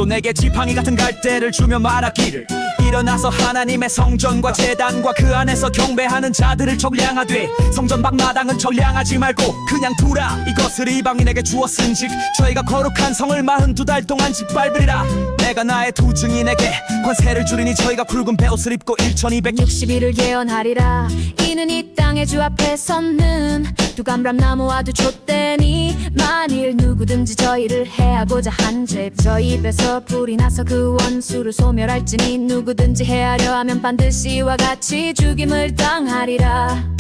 또 내게 지팡이 같은 갈대를 주며 말하기를 일어나서 하나님의 성전과 제단과 그 안에서 경배하는 자들을 청량하되 성전 밖 마당은 청량하지 말고 그냥 두라. 이것을 이방인에게 주었은즉 저희가 거룩한 성을 42달 동안 짓밟으리라. 내가 나의 두 증인에게 관세를 주리니 저희가 굵은 베옷을 입고 1260일을 예언하리라. 이는 이 땅의 주 앞에 섰는 두 감람나무와 두 촛대니 만일 누구든지 저희를 해하고자 한죄 저 입에서 불이 나서 그 원수를 소멸할지니 누구든지 해하려 하면 반드시 이와 같이 죽임을 당하리라.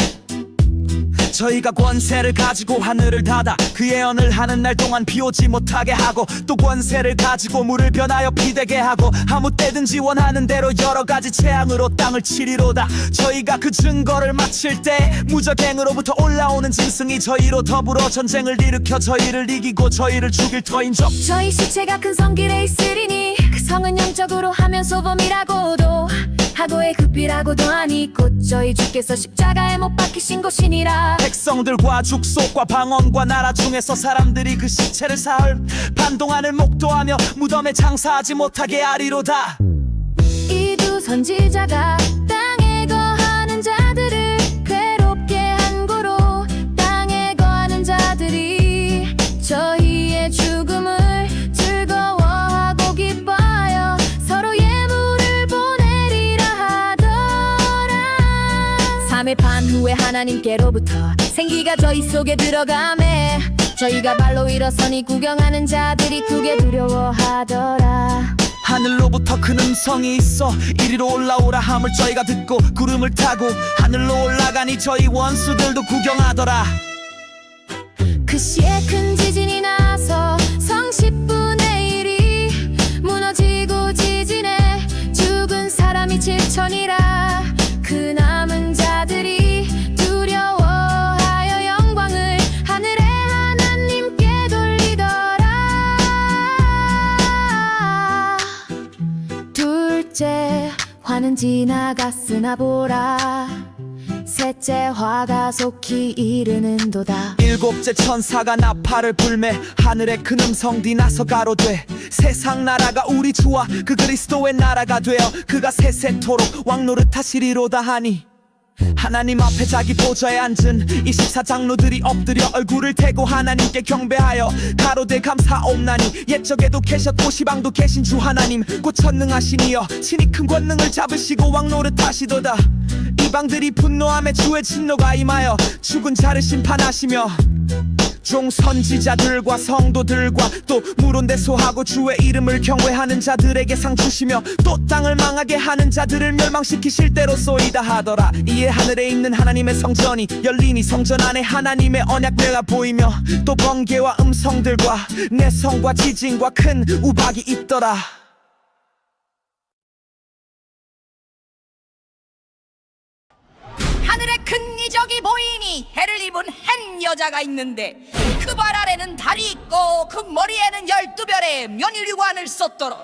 저희가 권세를 가지고 하늘을 닫아 그 예언을 하는 날 동안 비 오지 못하게 하고 또 권세를 가지고 물을 변하여 피 되게 하고 아무 때든지 원하는 대로 여러 가지 재앙으로 땅을 치리로다. 저희가 그 증거를 마칠 때 무적행으로부터 올라오는 짐승이 저희로 더불어 전쟁을 일으켜 저희를 이기고 저희를 죽일 터인즉 저희 시체가 큰 성길에 있으리니 그 성은 영적으로 하면 소돔이라고도 하고의 급이라고도 하니 곧 저희 주께서 십자가에 못 박히신 곳이니라. 백성들과 축속과 방언과 나라 중에서 사람들이 그 시체를 사흘 반 동안을 목도하며 무덤에 장사하지 못하게 하리로다. 이 두 선지자가 땅에 거하는 자들을 괴롭게 한 고로 땅에 거하는 자들이 저희의 죽음을 즐거워하고 기뻐하여 서로 예물을 보내리라 하더라. 3일 반 후에 하나님께로부터 생기가 저희 속에 들어가매 저희가 발로 일어서니 구경하는 자들이 크게 두려워하더라. 하늘로부터 큰 음성이 있어 이리로 올라오라 함을 저희가 듣고 구름을 타고 하늘로 올라가니 저희 원수들도 구경하더라. 그 시에 큰 지진이 나서 성 10분의 1이 무너지고 지진에 죽은 사람이 7천이라. 그 남은 자들이 두려워하여 영광을 하늘의 하나님께 돌리더라. 둘째 화는 지나갔으나 보라 셋째 화가 속히 이르는도다. 일곱째 천사가 나팔을 불매 하늘에 큰 음성이 나서 가로되 세상 나라가 우리 주와 그 그리스도의 나라가 되어 그가 세세토록 왕노릇 하시리로다 하니 하나님 앞에 자기 보좌에 앉은 24장로들이 엎드려 얼굴을 대고 하나님께 경배하여 가로되 감사옵나니 옛적에도 계셨고 시방도 계신 주 하나님 곧 전능하시니여 친히 큰 권능을 잡으시고 왕노릇 하시도다. 이방들이 분노함에 주의 진노가 임하여 죽은 자를 심판하시며 종 선지자들과 성도들과 또 물온대소하고 주의 이름을 경외하는 자들에게 상 주시며 또 땅을 망하게 하는 자들을 멸망시키실 때로소이다 하더라. 이에 하늘에 있는 하나님의 성전이 열리니 성전 안에 하나님의 언약궤가 보이며 또 번개와 음성들과 내성과 지진과 큰 우박이 있더라. 하늘에 큰 이적이 보이니 해를 입은 한 여자가 있는데 그 발 아래는 달이 있고 그 머리에는 12별의 면류관을 썼더라.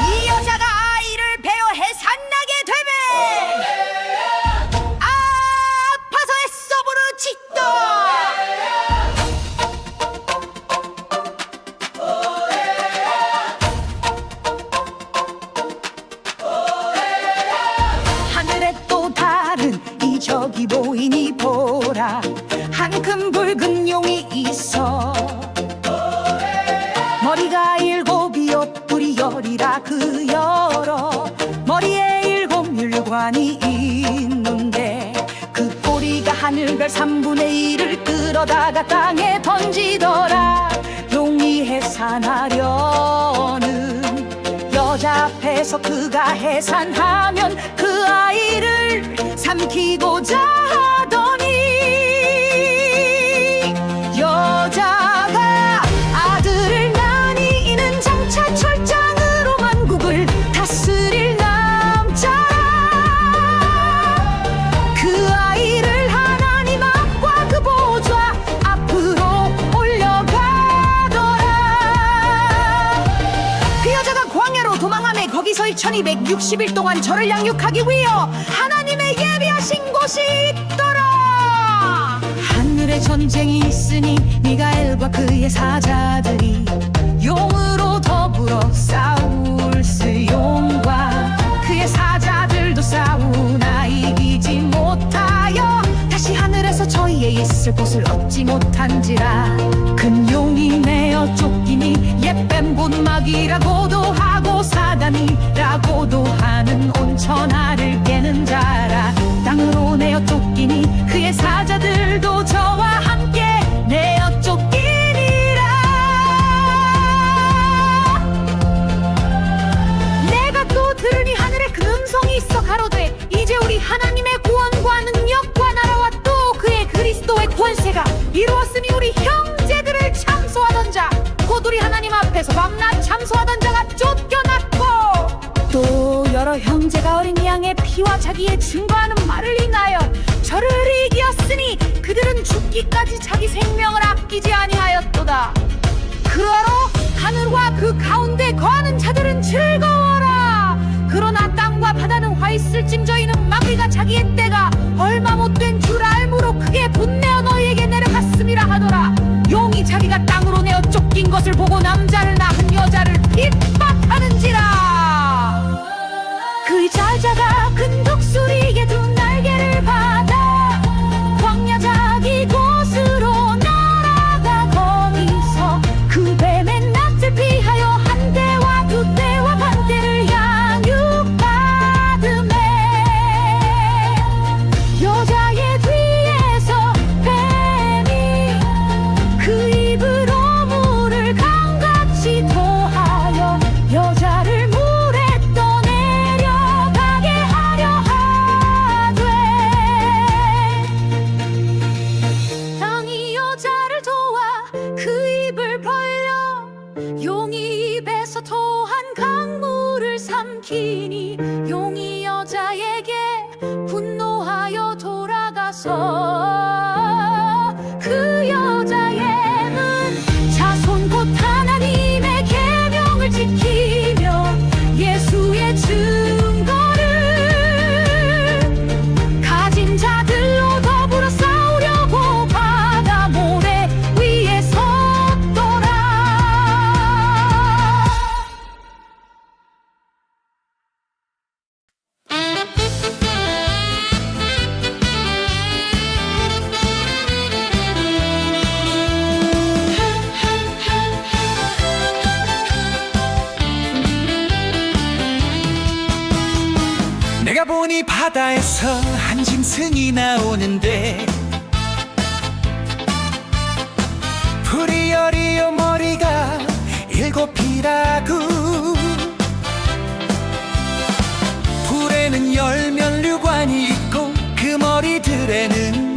이 여자가 아이를 베어 해산나게 되매 아파서 애써 부르짖다. 하늘에 또 다른 이적이 보이니 보라 한 큰 붉은 용이 있어 머리가 7이요 뿔이 10이라 그 여러 머리에 7율관이 있는데 그 꼬리가 하늘별 3분의 1을 끌어다가 땅에 던지더라. 용이 해산하려는 여자 앞에서 그가 해산하면 그 아이를 삼키고자 하더니 여자가 아들을 낳으니 이는 장차 철장으로 만국을 다스릴 남자라. 그 아이를 하나님 앞과 그 보좌 앞으로 올려가더라. 그 여자가 광야로 도망하며 거기서 1260일 동안 저를 양육하기 위하여 하나님의 예비하신 곳이 있더라. 하늘에 전쟁이 있으니 미가엘과 그의 사자들이 용으로 더불어 사울스 용과 그의 사자들도 싸우나 이기지 못하여 다시 하늘에서 저희의 있을 곳을 얻지 못한지라. 큰 용이 내어 쫓기니 옛뱀 본막이라고도 하고 사단이라고도 하는 온천하를 깨는 자라. 땅으로 내어 쫓기니 그의 사자들도 저와 함께 내어 쫓기니라. 내가 또 들으니 하늘에 큰 음성이 있어 가로되 이제 우리 하나님의 구원과 능력과 나라와 또 그의 그리스도의 권세가 이루었으니 우리 형제들을 참소하던 자 곧 우리 하나님 앞에서 밤낮 참소하던 자가 쫓겨났고 또 여러 형제가 어린 양의 피와 자기의 증거하는 말을 인하여 저를 이기었으니 그들은 죽기까지 자기 생명을 아끼지 아니하였도다. 그러로 하늘과 그 가운데 거하는 자들은 즐거워라. 그러나 땅과 바다는 화 있을짐 저희는 마귀가 자기의 때가 얼마 못된 줄 알므로 크게 분내어 너희에게 내려갔음이라 하더라. 용이 자기가 땅으로 내어 쫓긴 것을 보고 남자를 낳은 여자를 핍박하는지라. 그의 자자가 큰 독수리에게 두 날개를 받아 광야 자기 곳으로 날아가 거기서 그 뱀의 낯을 피하여 한 대와 두 대와 반 대를 양육받으매 여자의 뒤에서 뱀이 그 입으로 물을 강같이 토하여 여자를 물에 떠내려가게 하려 하되 땅이 여자를 도와 그 입을 벌려 용이 입에서 토한 강물을 삼키니 용이 여자에게 분노하여 돌아가서 그 여자의 자손 곧 하나님의 계명을 지키며 예수의 증거를 가진 자들로 더불어 싸우려고 바다 모래 위에 섰더라. 내가 보니 바다에서 한 짐승이 나오는데 부리어리어 머리가 7이라고 불에는 열면류관이 있고 그 머리들에는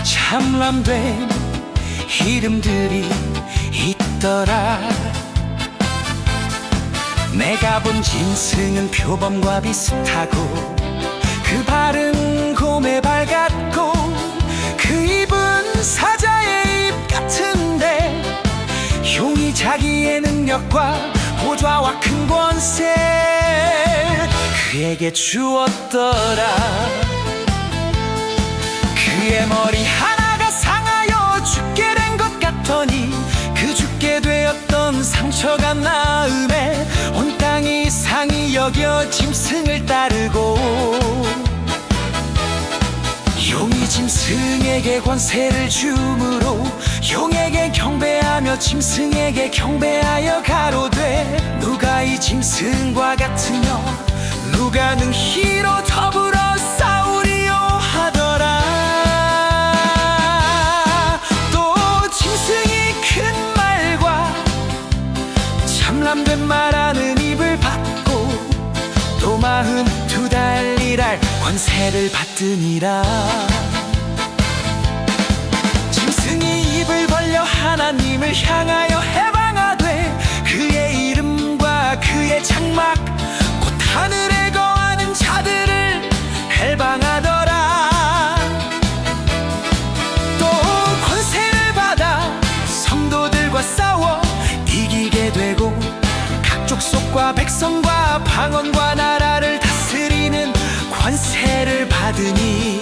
참람된 이름들이 있더라. 내가 본 짐승은 표범과 비슷하고 그 발은 곰의 발 같고 그 입은 사자의 입 같은데 용이 자기의 능력과 보좌와 큰 권세 그에게 주었더라. 그의 머리 하나가 상하여 죽게 된 것 같더니 그 죽게 되었던 상처가 나음에 온 땅이 상히 여겨 짐승을 따르고 용이 짐승에게 권세를 주므로 용에게 경배하며 짐승에게 경배하여 가로되 누가 이 짐승과 같으며 누가 능히로 더불어 싸우리요 하더라. 또 짐승이 큰 말과 참람된 말하는 입을 받고 또 42달 일할 권세를 받으니라. 짐승이 입을 벌려 하나님을 향하여 해방하되 그의 이름과 그의 장막 곧 하늘에 거하는 자들을 해방하더라. 또 권세를 받아 성도들과 싸워 이기게 되고 각 족속과 백성과 방언과 나라를 다스리는 권세를 받으니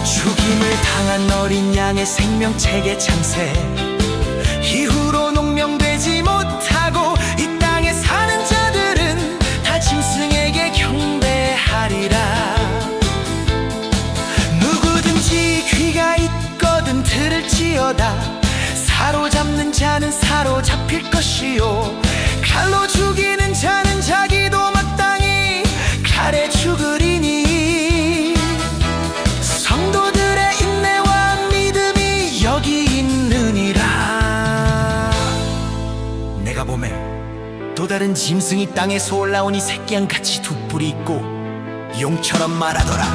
죽임을 당한 어린 양의 생명책의 창세 이후로 농명되지 들을지어다. 사로잡는 자는 사로잡힐 것이요, 칼로 죽이는 자는 자기도 마땅히 칼에 죽으리니. 성도들의 인내와 믿음이 여기 있느니라. 내가 보매 또 다른 짐승이 땅에서 올라오니 새끼양같이 두 뿔이 있고 용처럼 말하더라.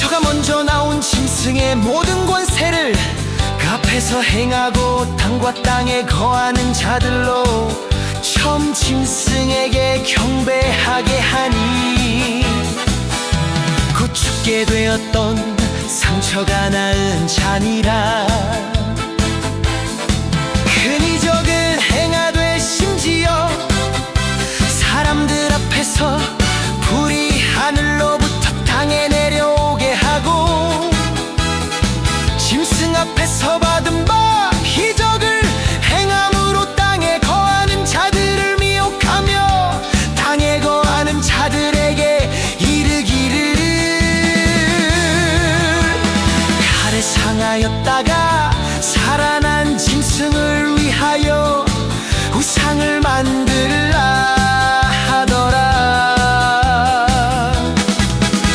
저가 먼저 나온 짐승의 모든 권세를 그 앞에서 행하고 땅과 땅에 거하는 자들로 처음 짐승에게 경배하게 하니, 곧 죽게 되었던 상처가 나은 자니라. 큰 이적을 행하되 심지어 사람들 앞에서 불이 하늘로부터 땅에 내려오게 하고, 짐승 앞에서 받은 바 기적을 행함으로 땅에 거하는 자들을 미혹하며 땅에 거하는 자들에게 이르기를, 칼에 상하였다가 살아난 짐승을 위하여 우상을 만들라 하더라.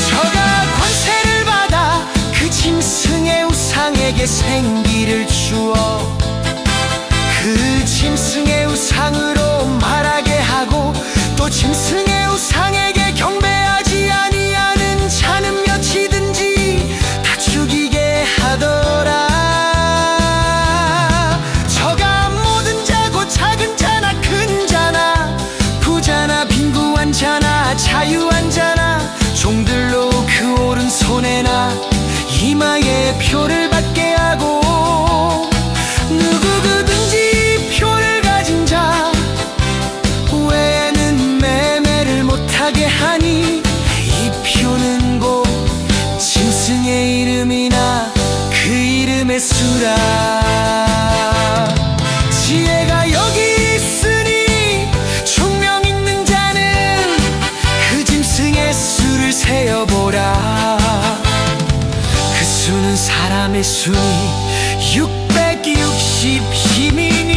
저가 권세를 받아 그 짐승의 우상에게 생기를 주어 그 짐승의 우상으로 말하게 하고, 또 짐승의 우상에게 경배하지 아니하는 자는 몇이든지 다 죽이게 하더라. 저가 모든 자고 작은 자나 큰 자나 부자나 빈구한 자나 자유한 자나 종들로 그 오른손에나 이마에 표를 받게 하고, 누구든지 표를 가진 자 외에는 매매를 못하게 하니, 이 표는 곧 짐승의 이름이나 그 이름의 수라. 지혜가 여기 있으니 총명 있는 자는 그 짐승의 수를 세어보라. 그 수는 사람의 수니 660힘이니라.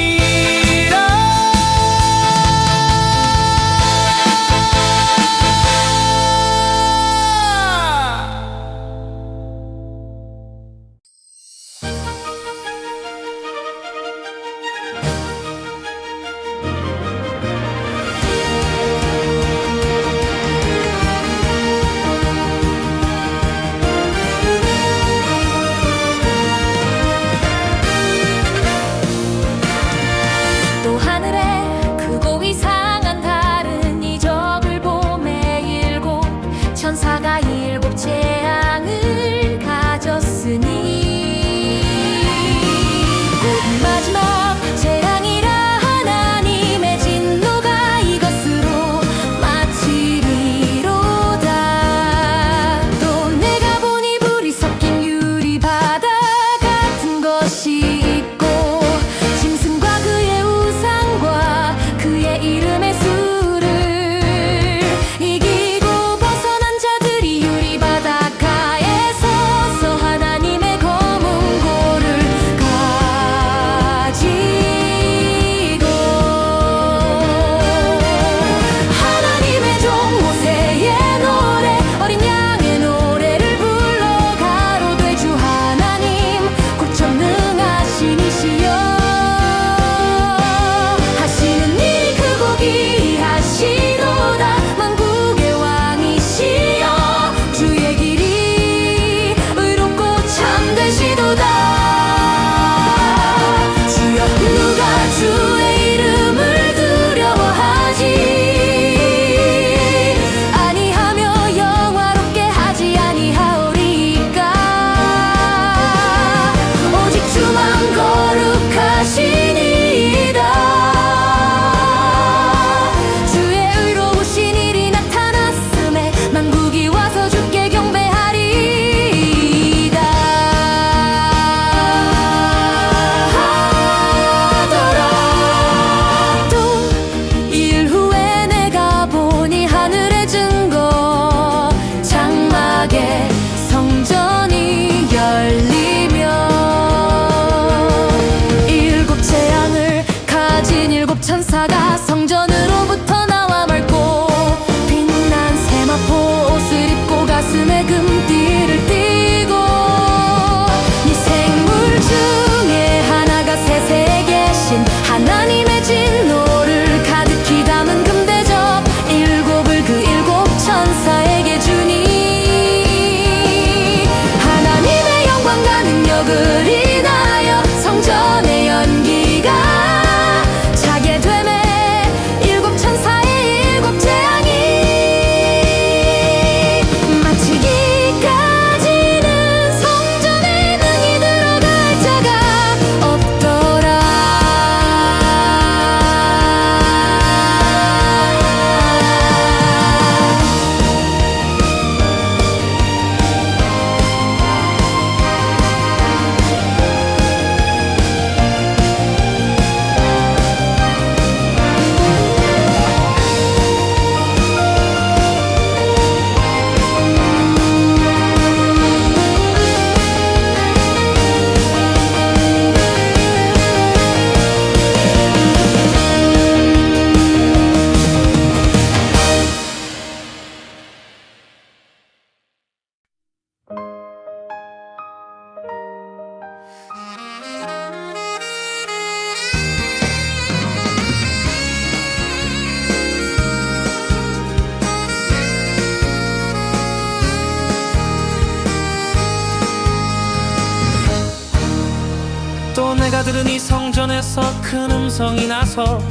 내가 들으니 성전에서 큰 음성이 나서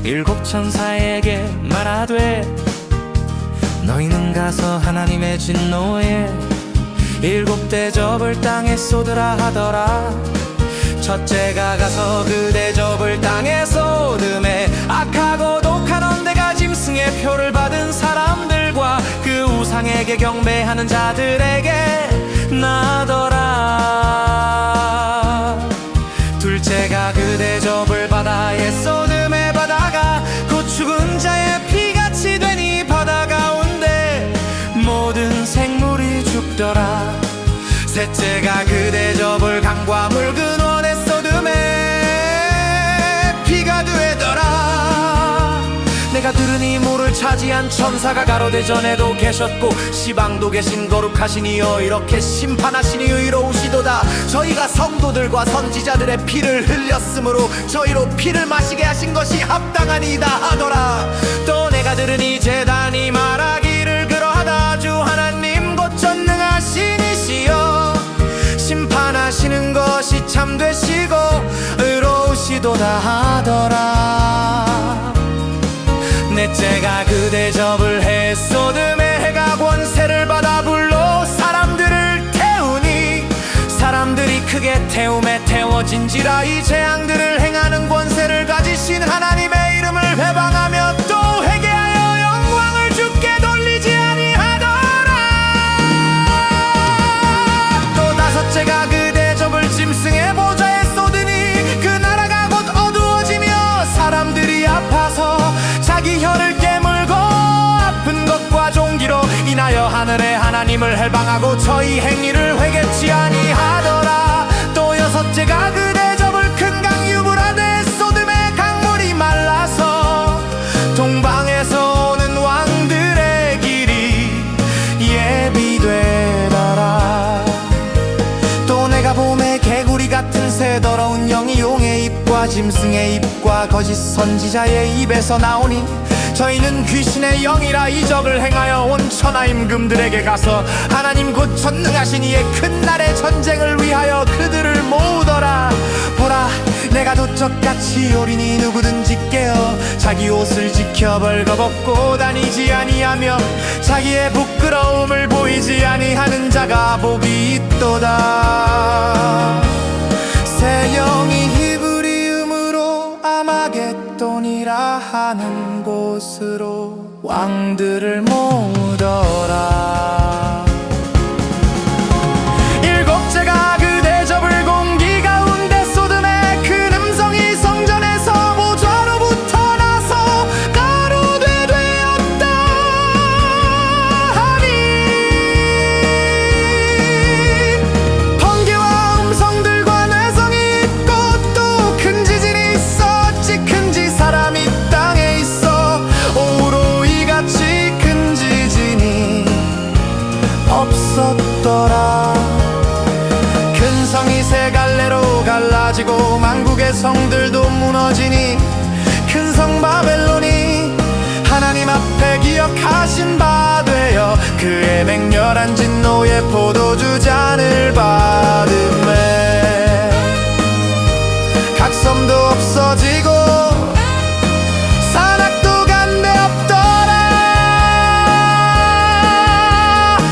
일곱 천사에게 말하되 너희는 가서 하나님의 진노에 일곱 대접을 땅에 쏟으라 하더라. 첫째가 가서 그 대접을 땅에 쏟음에 악하고 독한 언대가 짐승의 표를 받은 사람들과 그 우상에게 경배하는 자들에게 나더라. 둘째가 그 대접을 바다에 쏟음에 바다가 곧 죽은 자의 피같이 되니 바다 가운데 모든 생물이 죽더라. 셋째가 그 대접을 강과 묽은 원에 쏟음에 피가 되더라. 내가 들으니 물을 차지한 천사가 가로되 전에도 계셨고 시방도 계신 거룩하신 이여 이렇게 심판하시니 의로우시도다. 저희가 성도들과 선지자들의 피를 흘렸으므로 저희로 피를 마시게 하신 것이 합당하니이다 하더라. 또 내가 들으니 제단이 말하기를 그러하다. 주 하나님 곧 전능하신 이시여 심판하시는 것이 참되시고 의로우시도다 하더라. 넷째가 그 대접을 해 쏟음에 해가 권세를 받아 불로 사람들을 태우니 사람들이 크게 태움에 태워진지라. 이 재앙들을 행하는 권세를 가지신 하나님의 이름을 회방하며 또 회개하여 영광을 주께 돌리지 아니하더라. 또 다섯째가 그 대접을 짐승의 보좌에 쏟으니 그 나라가 곧 어두워지며 사람들이 아파서 자기 혀를 깨물고 아픈 것과 종기로 인하여 하늘의 하나님을 헬방하고 저희 행위를 회개치 아니하더라. 또 여섯째가 그 대접을 큰 강 유브라데 쏟음에 강물이 말라서 동방에서 오는 왕들의 길이 예비되더라. 또 내가 봄에 개구리 같은 새 더러운 영이 용의 입과 짐승의 입과 거짓 선지자의 입에서 나오니 저희는 귀신의 영이라 이적을 행하여 온 천하 임금들에게 가서 하나님 곧 전능하신 이의 큰 날의 전쟁을 위하여 그들을 모으더라. 보라 내가 도적같이 오리니 누구든지 깨어 자기 옷을 지켜 벌거벗고 다니지 아니하며 자기의 부끄러움을 보이지 아니하는 자가 복이 있도다. 새 영이 히브리음으로 아마겟돈이라 하는 곳으로 왕들을 모으더라. 일곱째가 그 대접을 공기 가운데 쏟음에 큰 음성이 성전에서 보좌로부터 나서 가로되 되었다 하니 번개와 음성들과 뇌성이 있고 또 큰 지진이 있었지. 큰 지 사람이 땅에 있어 오로 이같이 큰 지진이 없었더라. 큰 성이 세 갈래로 갈라지고 만국의 성들도 무너지니 큰 성 바벨론이 하나님 앞에 기억하신 바 되어 그의 맹렬한 진노의 포도주 잔을 받음에 각 섬도 없어지고 산악도 간데 없더라.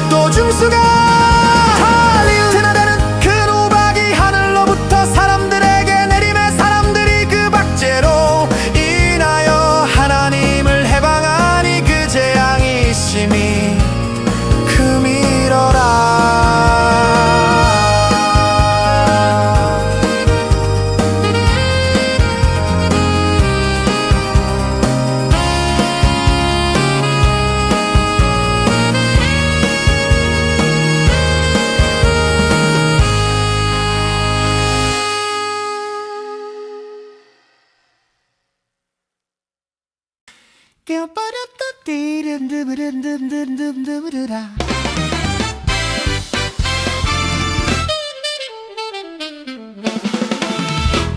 또 중수가 할리우드나다는 큰 우박이 하늘로부터 사람들에게 내림에 사람들이 그 박제로 인하여 하나님을 해방하니 그 재앙이 심히 크미러라.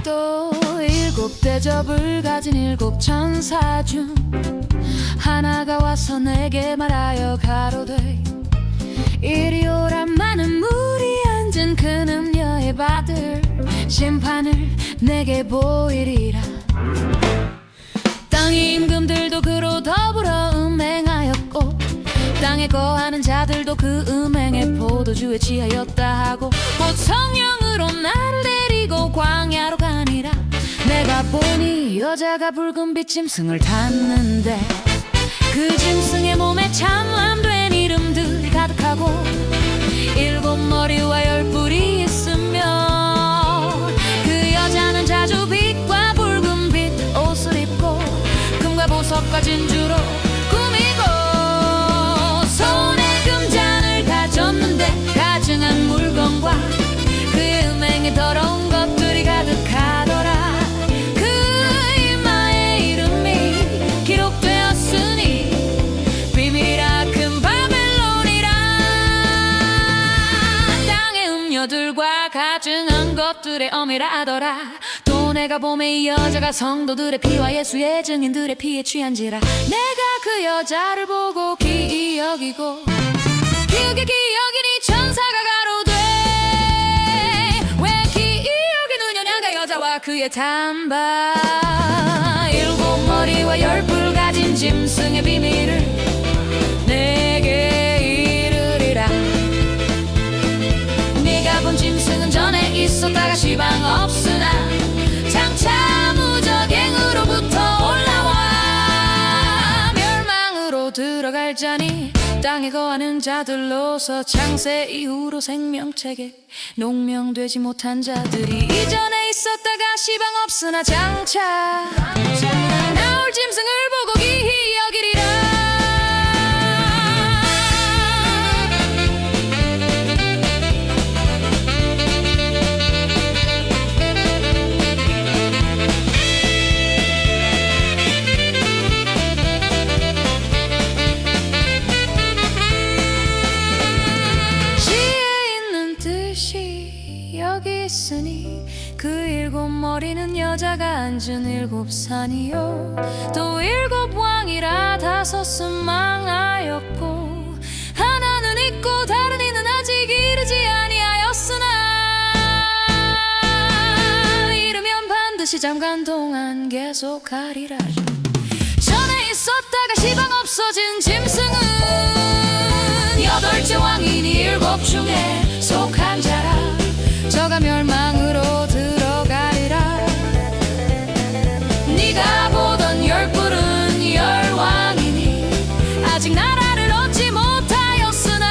또 일곱 대접을 가진 일곱 천사 중 하나가 와서 내게 말하여 가로되 이리 오라. 많은 물이 앉은 큰 음녀의 바들 심판을 내게 보이리라. 땅의 임금들도 그로 더불어 음행하였고 땅에 거하는 자들도 그 음행에 포도주에 취하였다 하고 곧 성령으로 나를 데리고 광야로 가니라. 내가 보니 여자가 붉은 빛 짐승을 탔는데 그 짐승의 몸에 참람된 이름들이 가득하고 일곱 머리와 열 뿔이 있으며 그 여자는 자주 빛과 붉은 빛 옷을 입고 금과 보석과 진주로 꾸미고 손에 금잔을 가졌는데 가증한 물건과 그 음행에 더러운 것들이 가득하더라. 그 이마에 이름이 기록되었으니 비밀이라 큰 바벨론이라. 땅의 음료들과 가증한 것들의 어미라더라. 또 내가 봄에 이 여자가 성도들의 피와 예수의 증인들의 피에 취한지라. 내가 그 여자를 보고 기이 여기고 기억에 기이 여기니 천사가 가로되 왜 기이 여기느냐가 여자와 그의 탐바 일곱 머리와 열 뿔 가진 짐승의 비밀을 내게 이르리라. 네가 본 짐승은 전에 있었다가 시방 없으나 장차 무적행으로부터 올라와 멸망으로 들어갈 자니 땅에 거하는 자들로서 창세 이후로 생명책에 농명되지 못한 자들이 이전에 있었다가 시방 없으나 장차 나올 짐승을 보고 기이 여기리라. 여기 있으니 그 일곱 머리는 여자가 앉은 일곱 산이요 또 일곱 왕이라 다섯은 망하였고 하나는 있고 다른 이는 아직 이르지 아니하였으나 이르면 반드시 잠깐 동안 계속하리라. 전에 있었다가 시방 없어진 짐승은 여덟째 왕이니 일곱 중에 속한 자라. 저가 멸망으로 들어가리라. 네가 보던 열 뿔은 열 왕이니 아직 나라를 얻지 못하였으나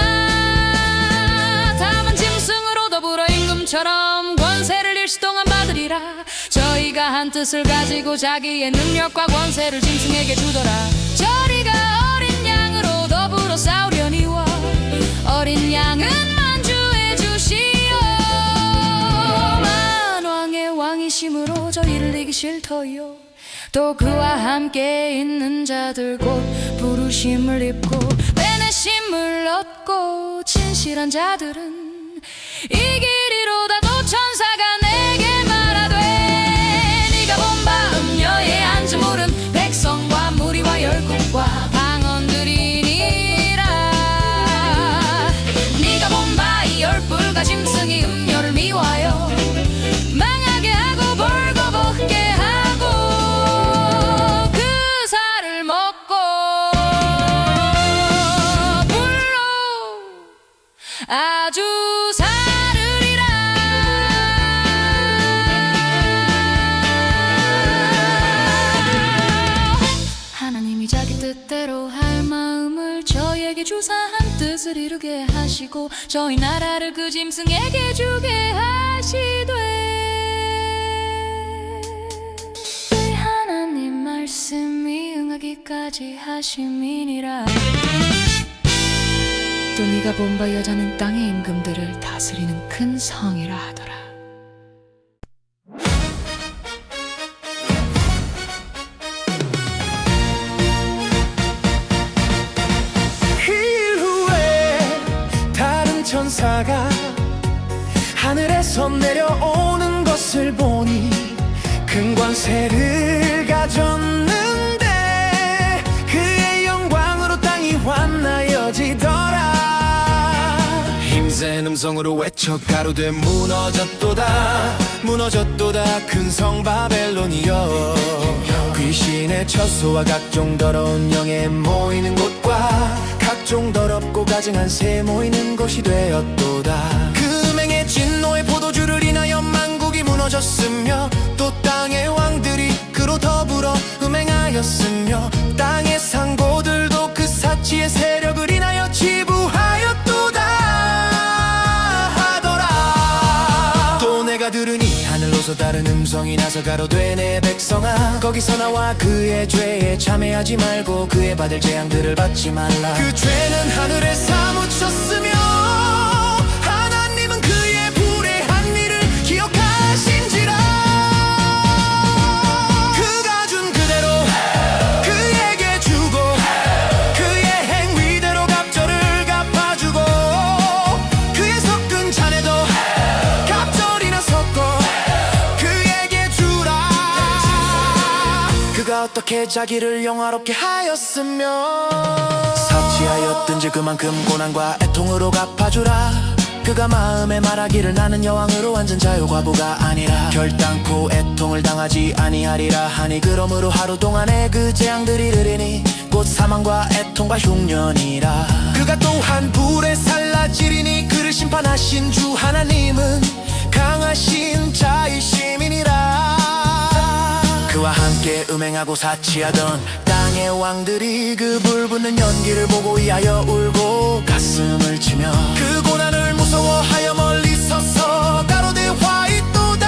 다만 짐승으로 더불어 임금처럼 권세를 일시동안 받으리라. 저희가 한 뜻을 가지고 자기의 능력과 권세를 짐승에게 주더라. 저리가 어린 양으로 더불어 싸우려니와 어린 양은 만주해 주시오. 왕이심으로 저희를 이기 싫더요. 또 그와 함께 있는 자들 곧 부르심을 입고 빼내심을 얻고 진실한 자들은 이기리로다. 또 천사가 내게 말하되 네가 본 바 음녀에 앉은 물은 백성과 무리와 열국과 방언들이니라. 네가 본 바 이 열뿔과 짐승이 음녀를 미워하여 망하게 하고 벌거벗게 하고 그 살을 먹고 불로 아주 사르리라. 하나님이 자기 뜻대로 할 마음을 저희에게 주사 한 뜻을 이루게 하시고 저희 나라를 그 짐승에게 주게 하시되 하나님 말씀이 응하기까지 하심이니라. 또 네가 본 바 여자는 땅의 임금들을 다스리는 큰 성이라 하더라. 일 후에 다른 천사가 하늘에서 내려오는 것을 보니 큰 권세를 가졌는데 그의 영광으로 땅이 환하여지더라. 힘센 음성으로 외쳐 가로되 무너졌도다. 무너졌도다 큰 성 바벨론이여 귀신의 처소와 각종 더러운 영에 모이는 곳과 각종 더럽고 가증한 새 모이는 곳이 되었도다 그 음행의 진노의 포도주를 인하여 만국이 무너졌으며 또 땅의 왕들이 그로 더불어 음행하였으며 땅의 상고들도 그 사치의 세력을 인하여 지부하였도다 하더라 또 내가 들으니 하늘로서 다른 음성이 나서 가로되 내 백성아 거기서 나와 그의 죄에 참회하지 말고 그의 받을 재앙들을 받지 말라 그 죄는 하늘에 사무쳤으며 하나님은 그의 불의한 일을 기억하신지라 그가 준 그대로 그에게 주고 그의 행위대로 갑절을 갚아주고 그의 섞은 잔에도 갑절이나 섞어 그에게 주라 그가 어떻게 자기를 영화롭게 하였으며 사치하였든지 그만큼 고난과 애통으로 갚아주라 그가 마음에 말하기를 나는 여왕으로 앉은 자요 과부가 아니라 결단코 애통을 당하지 아니하리라 하니 그러므로 하루 동안에 그 재앙들이 이르리니 곧 사망과 애통과 흉년이라 그가 또한 불에 살라지리니 그를 심판하신 주 하나님은 강하신 자이심이니라 그와 함께 음행하고 사치하던 땅의 왕들이 그 불붙는 연기를 보고 이하여 울고 가슴을 치며 그 고난을 무서워하여 멀리 서서 가로되 화이또다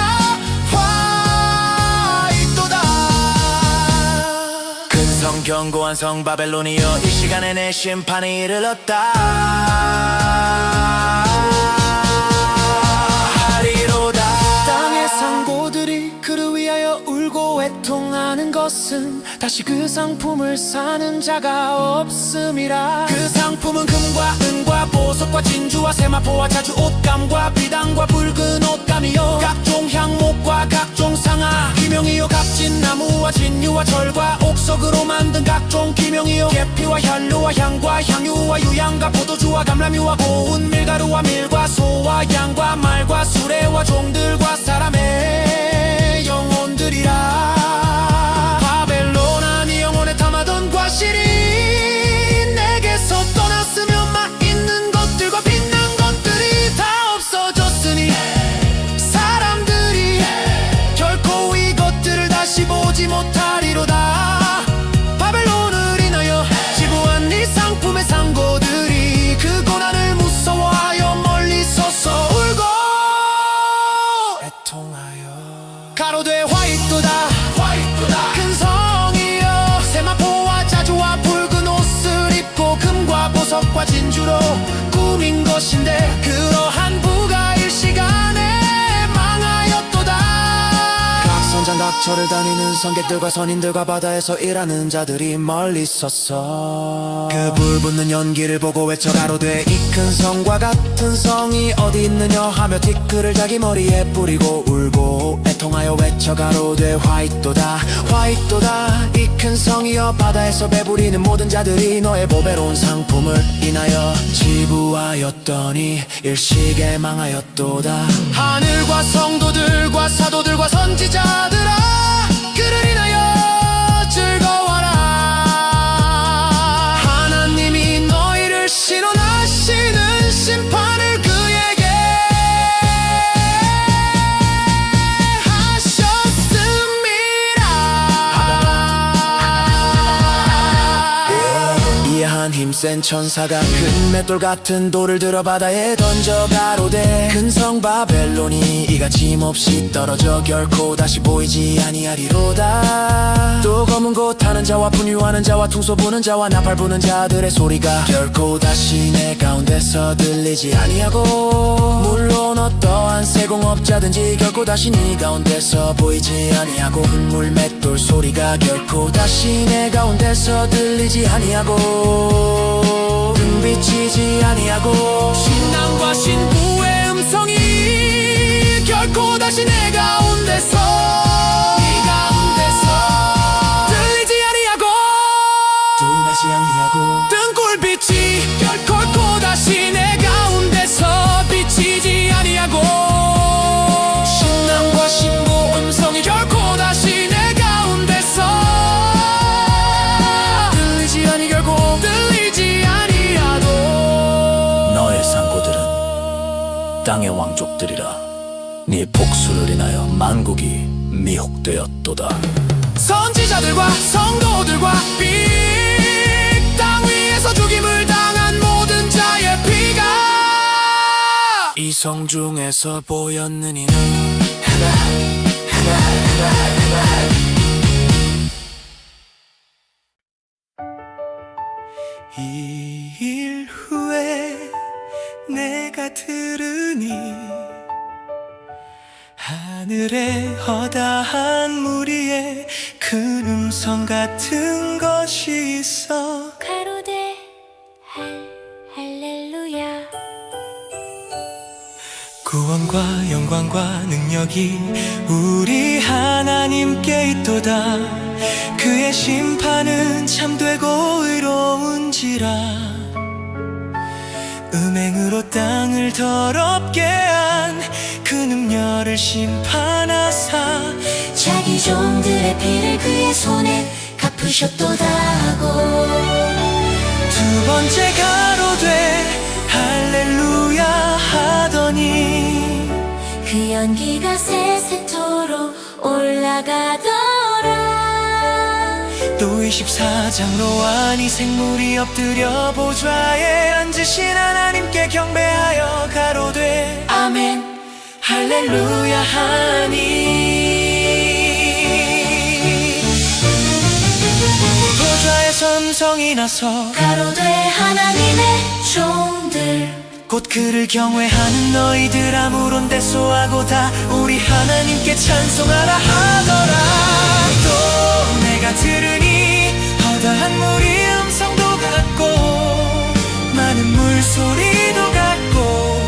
화이또다 큰 성 견고한 성 바벨론이여 이 시간에 내 심판이 이르렀다 하리로다 땅의 상고들이 그를 위하여 울고 애통하는 것은 다시 그 상품을 사는 자가 없음이라 그 상품은 금과 은과 보석과 진주와 세마포와 자주 옷감과 비단과 붉은 옷감이요 각종 향목과 각종 상아 기명이요 값진 나무와 진유와 철과 옥석으로 만든 각종 기명이요 계피와 혈류와 향과 향유와 유향과 포도주와 감람유와 고운 밀가루와 밀과 소와 양과 말과 수레와 종들과 사람의 영혼들이라 바벨론아 네 영혼에 담아던 과실이 내게서 떠났으며 맛있는 것들과 빛난 것들이 다 없어졌으니 사람들이 결코 이것들을 다시 보지 못하리로다 바벨론을 인하여 지부한 네 상품의 상고들이 그 고난을 무서워하여 멀리 서서 울고 애통하여 가로되 화이또다 큰 성이여 세마포와 자주와 붉은 옷을 입고 금과 보석과 진주로 꾸민 것인데 그러한 부가 일시간에 망하였도다 각 선장 각처를 다니는 성객들과 선인들과 바다에서 일하는 자들이 멀리 섰어 그 불붙는 연기를 보고 외쳐 가로되 이 큰 성과 같은 성이 어디 있느냐 하며 티끌을 자기 머리에 뿌리고 울고 애통하여 외쳐 가로되 화이또다 화이또다 이 큰 성이여 바다에서 배부리는 모든 자들이 너의 보배로운 상품을 인하여 지부하였더니 일시에 망하였도다 하늘과 성도들과 사도들과 선지자들아 그를 인하여 즐거워라 하나님이 너희를 신원하시는 심판을 그에게 이해한 힘센 천사가 큰 맷돌 같은 돌을 들어 바다에 던져 가로되 큰 성 바벨론이 이가 짐없이 떨어져 결코 다시 보이지 아니하리로다 또 검은 곳 타는 자와 분유하는 자와 퉁소 부는 자와 나팔 부는 자들의 소리가 결코 다시 내 가운데서 들리지 아니하고 물론 어떠한 세공업자든지 결코 다시 네 가운데서 보이지 아니하고 흙물 맷돌 소리가 결코 다시 내 가운데서 들리지 아니하고 등 비치지 아니하고 신랑과 신부의 음성이 결코 다시 내 가운데서 들리지 아니하고 등골빛이 결코 다시 내 가운데서 비치지 아니하고 신랑과 땅의 왕족들이라. 네 복수를 인하여 만국이 미혹되었도다. 선지자들과 성도들과 빅 땅 위에서 죽임을 당한 모든 자의 피가 이성 중에서 보였느니는 이 일 후에 내가 들으니 하늘의 허다한 무리에 큰 음성 같은 것이 있어 가로되 할렐루야. 구원과 영광과 능력이 우리 하나님께 있도다. 그의 심판은 참되고 의로운지라. 음행으로 땅을 더럽게 한 그 능력을 심판하사 자기 종들의 피를 그의 손에 갚으셨도다 하고 두 번째 가로되 할렐루야 하더니 그 연기가 세세토록 올라가더라. 또 24장로 안이 생물이 엎드려 보좌에 앉으신 하나님께 경배하여 가로되 아멘. 할렐루야 하니 보좌에서 음성이 나서 가로되 하나님의 종들 곧 그를 경외하는 너희들 아무런 대소하고 다 우리 하나님께 찬송하라 하더라. 또 내가 들으니 허다한 물이 음성도 같고 많은 물소리도 같고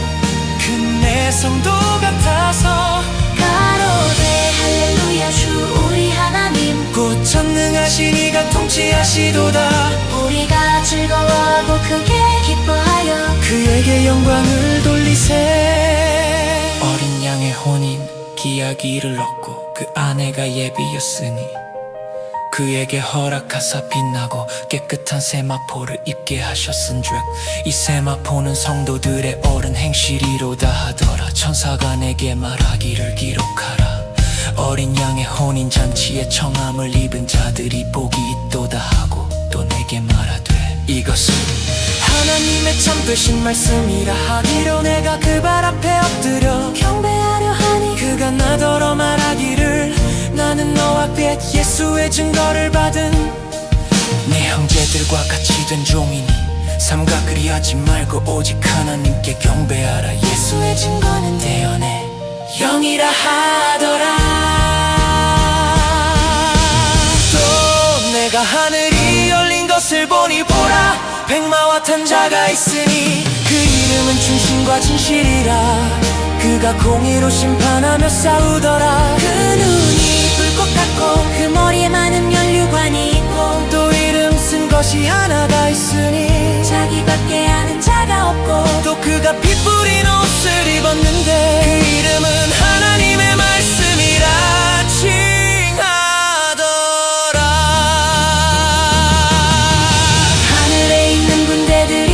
큰 내성도 같아서 가로되 할렐루야 주 우리 하나님 곧 전능하신 이가 통치하시도다. 우리가 즐거워하고 크게 기뻐하여 그에게 영광을 돌리세. 어린 양의 혼인 기약이를 얻고 그 아내가 예비였으니 그에게 허락하사 빛나고 깨끗한 세마포를 입게 하셨은즉 이 세마포는 성도들의 옳은 행실이로다 하더라. 천사가 내게 말하기를 기록하라. 어린 양의 혼인 잔치에 청함을 입은 자들이 복이 있도다 하고 또 내게 말하되 이것은 하나님의 참되신 말씀이라 하기로 내가 그 발 앞에 엎드려 경배하려 하니 그가 나더러 말하기를 나는 너와 옛 예수의 증거를 받은 네 형제들과 같이 된 종이니 삼가 그리하지 말고 오직 하나님께 경배하라. 예수의 증거는 대언의 영이라 하더라. 또 내가 하늘이 열린 것을 보니 보라 백마와 탄 자가 있으니 그 이름은 충신과 진실이라. 그가 공의로 심판하며 싸우더라. 그 눈이 불꽃 같고 그 머리에 많은 면류관이 있고 또 이름 쓴 것이 하나가 있으니 자기밖에 아는 자가 없고 또 그가 피 뿌린 옷을 입었는데 그 이름은 하나님의 말씀이라 칭하더라. 하늘에 있는 군대들이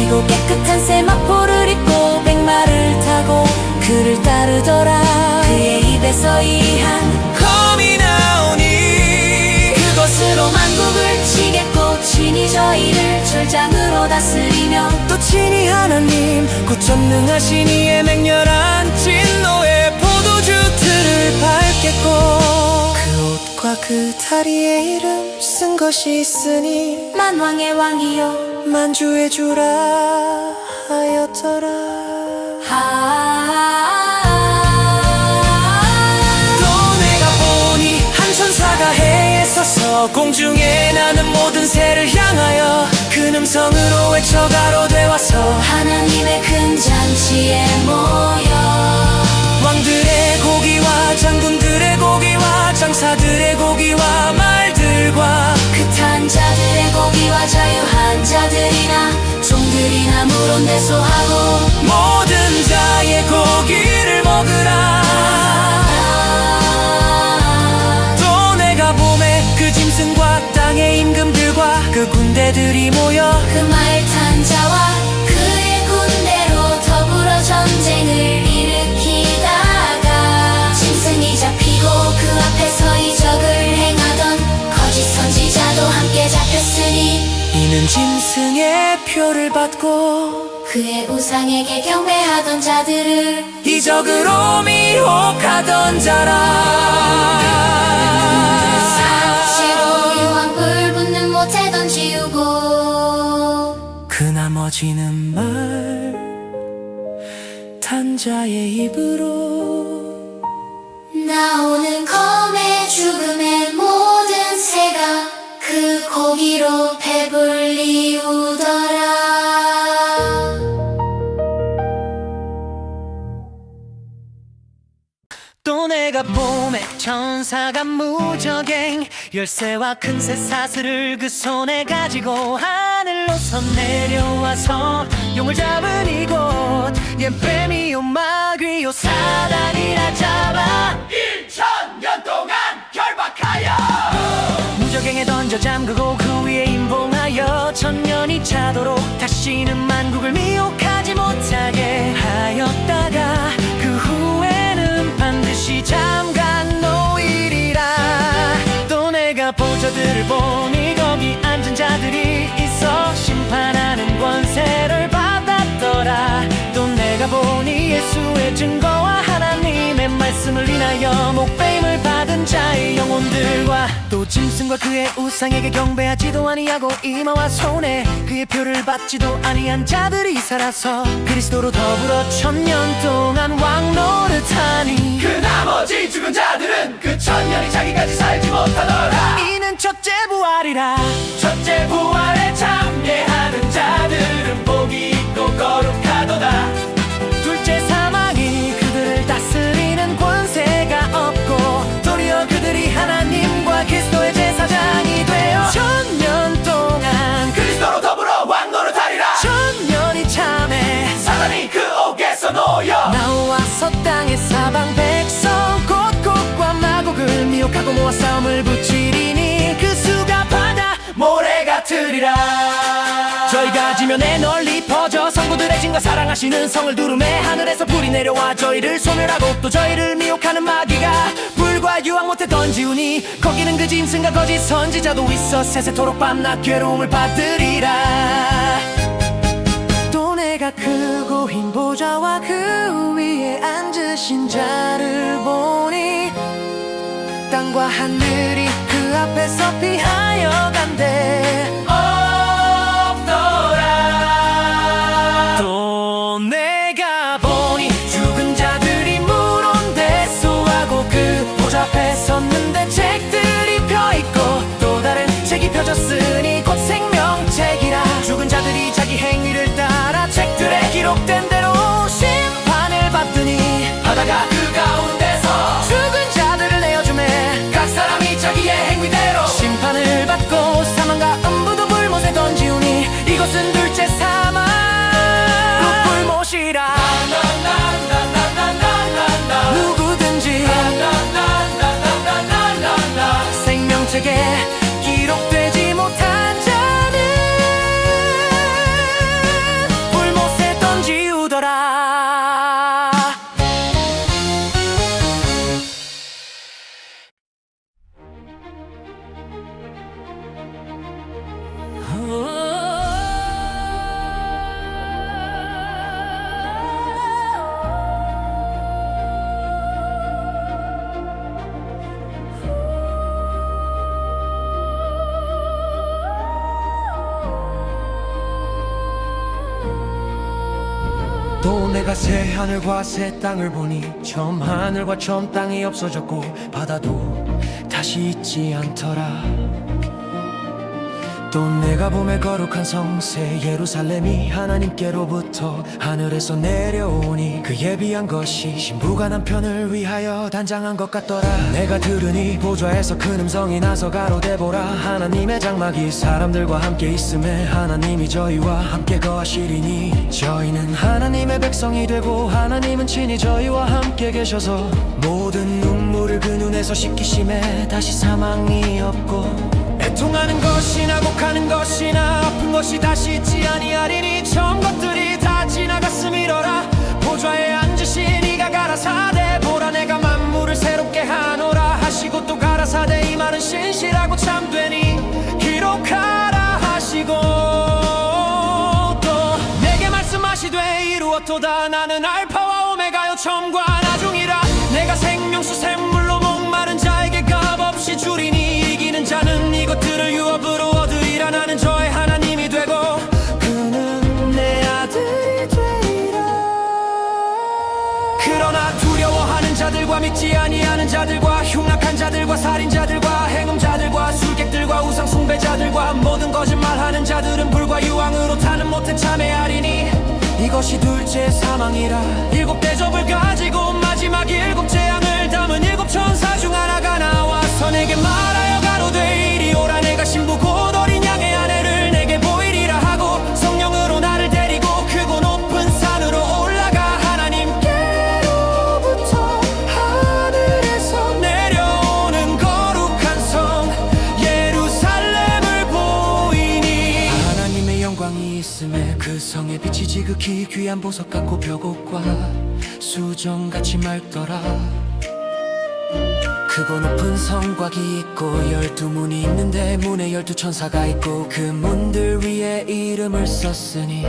희고 깨끗한 세마포를 입고 백마를 타고 그를 따르더라. 그의 입에서 이한 검이 나오니 그것으로 만국을 치겠고 친히 저희를 철장으로 다스리며 또 친히 하나님 곧 전능하신 이의 맹렬한 진노의 포도주 틀을 밟겠고 그 옷과 그 다리에 이름 쓴 것이 있으니 만왕의 왕이여 만주의 주라 하였더라. 또 내가 보니 한 천사가 해에 서서 공중에 나는 모든 새를 향하여 큰 음성으로 외쳐 가로되 와서 하나님의 큰 잔치에 모여 왕들의 고기와 장군들의 고기와 장사들의 고기와 말들과 그 탄 자들의 고기와 자유한 자들이나 종들이나 물론 대소하고 모든 자의 고기를 먹으라. 또 내가 봄에 그 짐승과 땅의 임금들과 그 군대들이 모여 그 말 탄 자와 그의 군대로 더불어 전쟁을 우리는 짐승의 표를 받고 그의 우상에게 경배하던 자들을 이적으로 미혹하던 자라. 사치로 유황 불붙는 못에 던지우고 그 나머지는 말 탄자의 입으로 나오는 검의 죽음의 모든 새가 그 고기로 배불리우더라. 또 내가 봄에 천사가 무적행 열쇠와 큰 쇠사슬을 그 손에 가지고 하늘로서 내려와서 용을 잡은 이곳 얜 뱀이요 마귀요 사단이라 잡아 1000년 동안 결박하여 무적행에 던져 잠그고 그 위에 임봉하여 천년이 차도록 다시는 만국을 미혹하지 못하게 하였다가 그 후에는 반드시 잠깐 놓이리라. 또 내가 보저들을 보니 거기 앉은 자들이 있어 심판하는 권세를 받았더라. 또 내가 보니 예수의 증거와 하나님의 말씀을 인하여 목배임을 받은 자의 영혼들과 또 짐승과 그의 우상에게 경배하지도 아니하고 이마와 손에 그의 표를 받지도 아니한 자들이 살아서 그리스도로 더불어 1000년 동안 왕노릇하니 그 나머지 죽은 자들은 그 1000년이 자기까지 살지 못하더라. 이는 첫째 부활이라. 첫째 부활에 참여하는 자들은 복이 있고 거룩하도다. 둘째 사망이 그들을 다스리는 권세가 없고 도리어 그들이 하나님과 그리스도의 제사장이 되어 1000년 동안 그리스도로 더불어 왕노릇하리라. 1000년이 참에 사단이 그 옥에서 놓여 나와서 땅의 사방 백성 곳곳과 마곡을 미혹하고 모아 싸움을 붙이리니 그 수가 바다 모래 같으리라. 저희가 지면에 널리 퍼져 성구들의 진과 사랑하시는 성을 두루매 하늘에서 불이 내려와 저희를 소멸하고 또 저희를 미혹하는 마귀가 불과 유황 못해 던지우니 거기는 그 짐승과 거짓 선지자도 있어 세세토록 밤낮 괴로움을 받으리라. 또 내가 크고 흰 보좌와 그 위에 앉으신 자를 보니 땅과 하늘이 그 앞에서 피하여 간대 없더라. 또 내가 보니 죽은 자들이 문온데 수하고 그 보좌 앞에 섰는데 책들이 펴있고 또 다른 책이 펴졌으니 곧 생명책이라. 죽은 자들이 자기 행위를 따라 책들에 기록된 대로 심판을 받더니 바다가 그 가운데서 죽은 자들을 내어주매 각 사람이 자기의 행위대로 심판을 받고 사망과 음부도 불못에 던지우니 이것은 둘째 사망 그 불못이라. 누구든지 생명책에 기록되지 못한 자는 불못에 던지우더라. 또 내가 새 하늘과 새 땅을 보니 처음 하늘과 처음 땅이 없어졌고 바다도 다시 있지 않더라. 또 내가 봄에 거룩한 성새 예루살렘이 하나님께로부터 하늘에서 내려오니 그 예비한 것이 신부가 남편을 위하여 단장한 것 같더라. 내가 들으니 보좌에서 큰 음성이 나서 가로되보라. 하나님의 장막이 사람들과 함께 있음에 하나님이 저희와 함께 거하시리니 저희는 하나님의 백성이 되고 하나님은 친히 저희와 함께 계셔서 모든 눈물을 그 눈에서 씻기심에 다시 사망이 없고 애통하는 것이나 곡하는 것이나 아픈 것이 다시 있지 아니하리니 처음 것들이 다 지나갔음이로라. 보좌에 앉으신 이가 가라사대 보라 내가 만물을 새롭게 하노라 하시고 또 가라사대 이 말은 신실하고 참되니 기록하라 하시고 처음과 나중이라 내가 생명수 샘물로 목마른 자에게 값없이 주리니 이기는 자는 이것들을 유업으로 얻으리라 나는 저의 하나님이 되고 그는 내 아들이 되리라 그러나 두려워하는 자들과 믿지 아니하는 자들과 흉악한 자들과 살인자들과 행음자들과 술객들과 우상 숭배자들과 모든 거짓말하는 자들은 불과 유황으로 타는 못해 참회하리니 이것이 둘째 사망이라 일곱 대접을 가지고 마지막 일곱 재앙을 담은 일곱 천사 중 하나가 나와서 내게 말하여 가로되 이리 오라 내가 신부 곧 어린 양의 아내를 내게 보이리라 하고 성령으로 나를 데리고 크고 높은 산으로 올라가 하나님께로부터 하늘에서 내려오는 거룩한 성 예루살렘을 보이니 하나님의 영광이 있음에 그 성의 빛이 지극히 귀한 보석 같고 벽옥과 수정같이 맑더라 크고 높은 성곽이 있고 12문이 있는데 문에 12천사가 있고 그 문들 위에 이름을 썼으니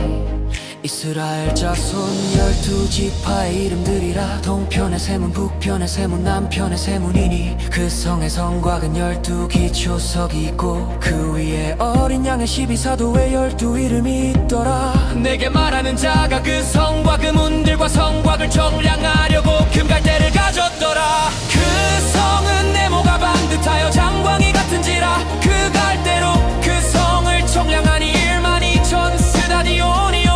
이스라엘 자손 12지파의 이름들이라 동편의 세문 북편의 세문 남편의 세문이니 그 성의 성곽은 12기초석이 있고 그 위에 어린 양의 12사도의 12이름이 있더라 내게 말하는 자가 그 성과 그 문들과 성곽을 정량하려고 금갈대를 가졌더라 그 성은 네모가 반듯하여 장광이 같은지라 그 갈대로 그 성을 정량하니 12,000 스다디온이요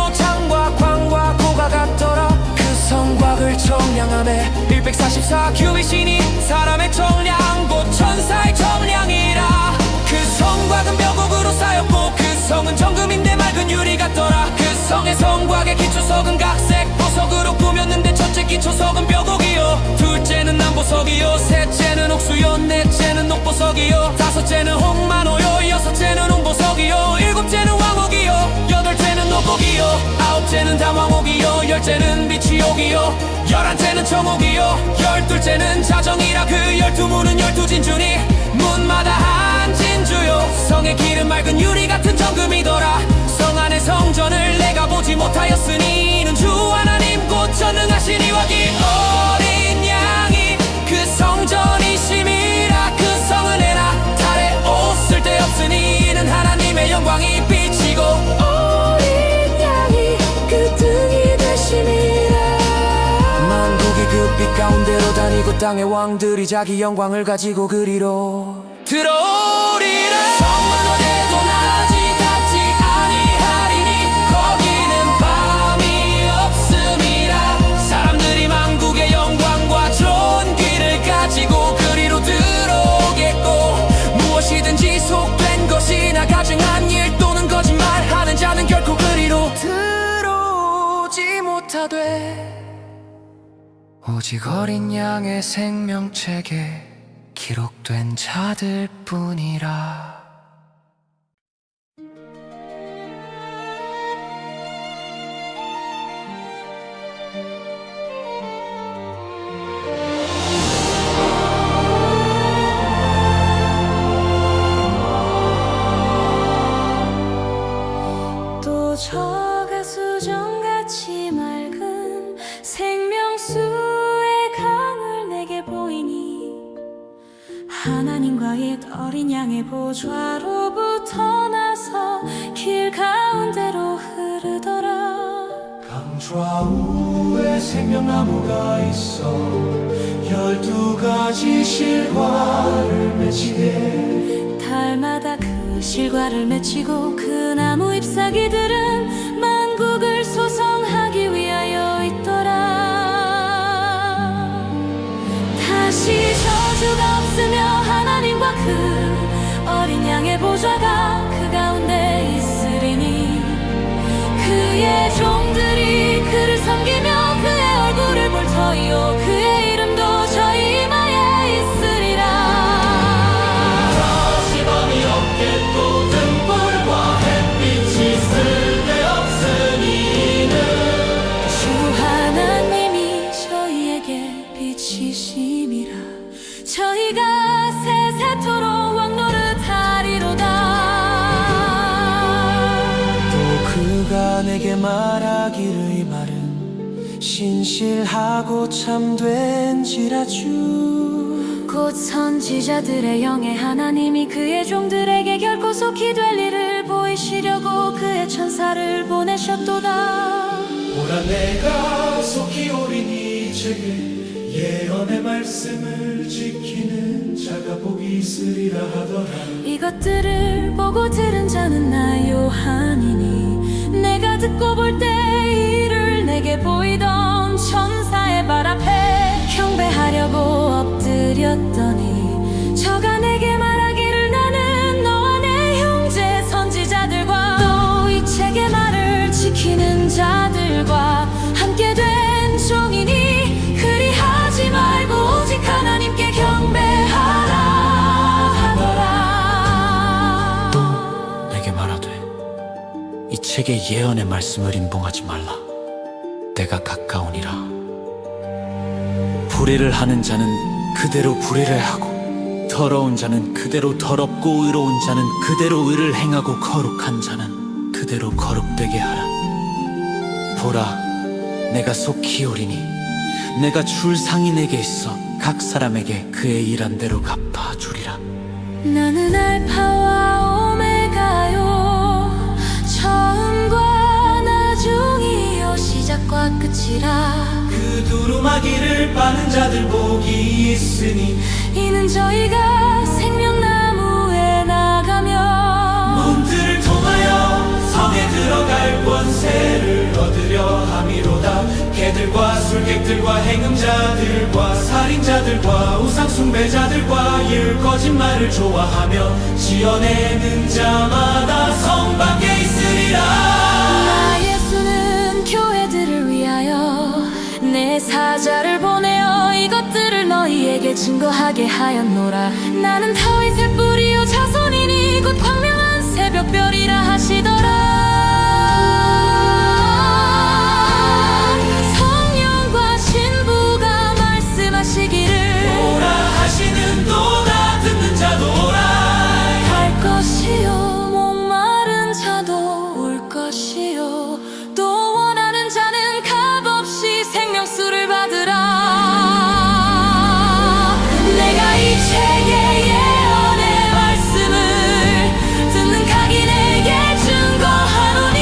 광과 고가 같더라 그 성곽을 정량함에 144 규빗이니 사람의 정량 곧 천사의 정량이라 그 성곽은 벽옥으로 쌓였고 그 성은 정금인데 맑은 유리 같더라 그 성의 성곽의 기초석은 각색 보석으로 꾸몄는데 첫째 기초석은 벽옥이요 둘째는 남보석이요 셋째는 옥수요 넷째는 녹보석이요 다섯째는 홍만호요 여섯째는 홍보석이요 일곱째는 왕옥이요 여덟째는 녹옥이요 아홉째는 담왕옥이요 열째는 비치옥이요 열한째는 정옥이요 열둘째는 자정이라 그 12문은 12진주니 문마다 한 진주요 성의 길은 맑은 유리 같은 정금이더라 성 안의 성전을 내가 보지 못하였으니 이는 주 하나님 곧 전능하신 이와 기 어린 양이 그 성전이심이라 그 성은 해나 달에 옷을 데 없으니 이는 하나님의 영광이 비치고 어린 양이 그 등이 되심이라 만국이 그 빛 가운데로 다니고 땅의 왕들이 자기 영광을 가지고 그리로 들어오리라 성문 어디도 낮이 닿지 아니하리니 거기는 밤이 없음이라 사람들이 만국의 영광과 존귀를 가지고 그리로 들어오겠고 무엇이든지 속된 것이나 가증한 일 또는 거짓말하는 자는 결코 그리로 들어오지 못하되 오직 어린 양의 생명책에 기록된 자들뿐이라 또 저가 수정같이 맑은 생명수의 강을 내게 보이니 하나님과 옛 어린 양의 보좌로부터 나서 길 가운데로 흐르더라 강 좌우에 생명나무가 있어 12가지 실과를 맺히네 달마다 그 실과를 맺히고 그 나무 잎사귀들은 만국을 소성하기 위하여 있더라 다시 저주가 없으며 하나님과 그 어린 양의 보좌가 그 가운데 있으리니 그의 종들이 그를 섬기며 그의 얼굴을 볼 터이요 그의 이름도 저희 이마에 있으리라 다시 밤이 없겠고 등불과 햇빛이 쓸데없으니 이는 주 하나님이 저희에게 빛이심이라 저희가 세세토록 왕노릇하리로다 또 그가 내게 말하기를 이 말은 진실하고 참된지라주 곧 선지자들의 영의 하나님이 그의 종들에게 결코 속히 될 일을 보이시려고 그의 천사를 보내셨도다. 보라 내가 속히 오리니 책에 예언의 말씀을 지키는 자가 복이 있으리라 하더라. 이것들을 보고 들은 자는 나 요한이니 내가 듣고 볼 때 이를 내게 보이던 천사의 발 앞에 경배하려고 엎드렸더니 저가 내게 말하기를 나는 너와 내 형제 선지자들과 또 이 책의 말을 지키는 자들과 함께 된 종이니 그리하지 말고 오직 하나님께 경배하라 하더라. 내게 말하되 이 책의 예언의 말씀을 임봉하지 말라. 때가 가까우니라. 불의를 하는 자는 그대로 불의를 하고 더러운 자는 그대로 더럽고 의로운 자는 그대로 의를 행하고 거룩한 자는 그대로 거룩되게 하라. 보라 내가 속히 오리니 내가 줄 상이 내게 있어 각 사람에게 그의 일한 대로 갚아주리라. 나는 알파와 오메가요 처음과 나중이요 시작과 끝이라. 그 두루마기를 빠는 자들 복이 있으니 이는 저희가 생명나무에 나가며 문들을 통하여 성에 들어갈 권세를 얻으려 함이로다. 개들과 술객들과 행음자들과 살인자들과 우상숭배자들과 일 거짓말을 좋아하며 지어내는 자마다 성 밖에 있으리라. 나 예수는 교회들을 위하여 내 사자를 보내어 이것들을 너희에게 증거하게 하였노라. 나는 다윗의 뿌리요 자손이니 곧 광명한 새벽별이라 하시더라. 성령과 신부가 말씀하시기를 오라 하시는 도다 듣는 자도 오라. 갈 것이요 목마른 자도 올 것이요 또 원하는 자는 값없이 생명수를 받으라. 내가 이 책의 예언의 말씀을 듣는 각인에게 증거하노니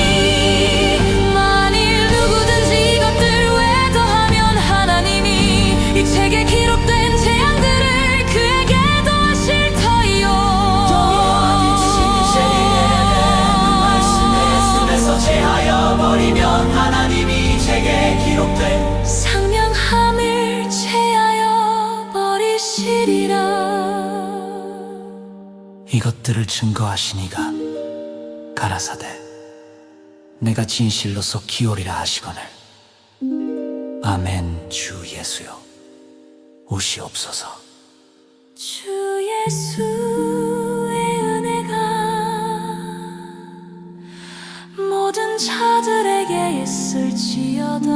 만일 누구든지 이것들 외도하면 하나님이 이 책에 기록된 재앙들을 그에게 더하실 터이요. 말씀에서 제하여 버리면 하나님이 책에 기록된 상명함을 제하여 버리시리라. 이것들을 증거하시니가 가라사대 내가 진실로 속히 오리라 하시거늘. 아멘. 주 예수여 오시옵소서. 주 예수의 은혜가 모든 자들에게 있을지어다.